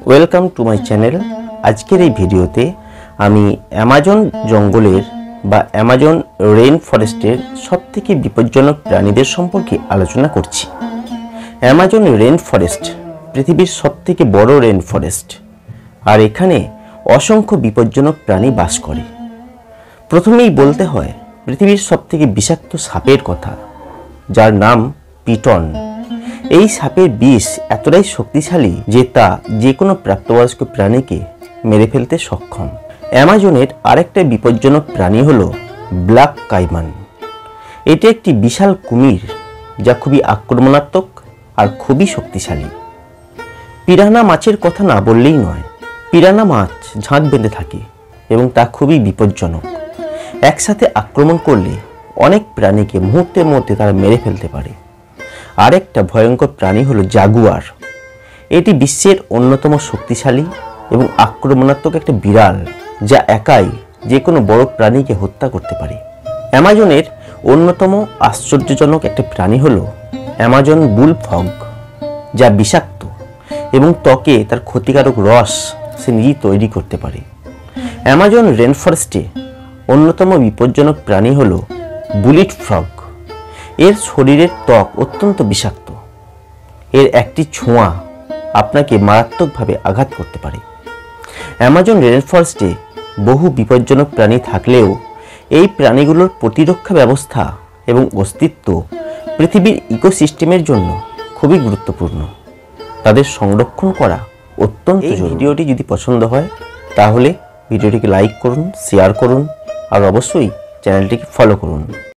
Welcome to my channel. আজকের এই ভিডিওতে আমি অ্যামাজন জঙ্গলের বা অ্যামাজন রেইন ফরেস্টের সবথেকে বিপজ্জনক প্রাণীদের সম্পর্কে আলোচনা করছি। অ্যামাজন রেইন ফরেস্ট পৃথিবীর সবথেকে বড় রেইন ফরেস্ট, আর এখানে অসংখ্য বিপজ্জনক প্রাণী বাস করে। প্রথমেই বলতে হয় পৃথিবীর সবথেকে বিষাক্ত সাপের কথা, যার নাম পিটন। এই সাপের বিষ এতটাই শক্তিশালী যে তা যে কোনো প্রাপ্তবয়স্ক প্রাণীকে মেরে ফেলতে সক্ষম। অ্যামাজনের আরেকটা বিপজ্জনক প্রাণী হলো ব্ল্যাক কাইমান। এটি একটি বিশাল কুমির যা খুবই আক্রমণাত্মক আর খুবই শক্তিশালী। পিরানা মাছের কথা না বললেই নয়। পিরানা মাছ ঝাঁক বেঁধে থাকে এবং তা খুবই বিপজ্জনক। একসাথে আক্রমণ করলে অনেক প্রাণীকে মুহূর্তের মধ্যে তারা মেরে ফেলতে পারে। আরেকটা ভয়ঙ্কর প্রাণী হলো জাগুয়ার। এটি বিশ্বের অন্যতম শক্তিশালী এবং আক্রমণাত্মক একটা বিড়াল, যা একাই যে কোনো বড় প্রাণীকে হত্যা করতে পারে। অ্যামাজনের অন্যতম আশ্চর্যজনক একটা প্রাণী হলো অ্যামাজন বুল ফ্রগ, যা বিষাক্ত এবং ত্বকে তার ক্ষতিকারক রস সে নিজেই তৈরি করতে পারে। অ্যামাজন রেন ফরেস্টে অন্যতম বিপজ্জনক প্রাণী হলো বুলিট ফ্রগ। এর শরীরের ত্বক অত্যন্ত বিষাক্ত। এর একটি ছোঁয়া আপনাকে মারাত্মকভাবে আঘাত করতে পারে। অ্যামাজন রেন ফরেস্টে বহু বিপজ্জনক প্রাণী থাকলেও এই প্রাণীগুলোর প্রতিরক্ষা ব্যবস্থা এবং অস্তিত্ব পৃথিবীর ইকোসিস্টেমের জন্য খুবই গুরুত্বপূর্ণ। তাদের সংরক্ষণ করা অত্যন্ত জরুরি। ভিডিওটি যদি পছন্দ হয় তাহলে ভিডিওটিকে লাইক করুন, শেয়ার করুন আর অবশ্যই চ্যানেলটিকে ফলো করুন।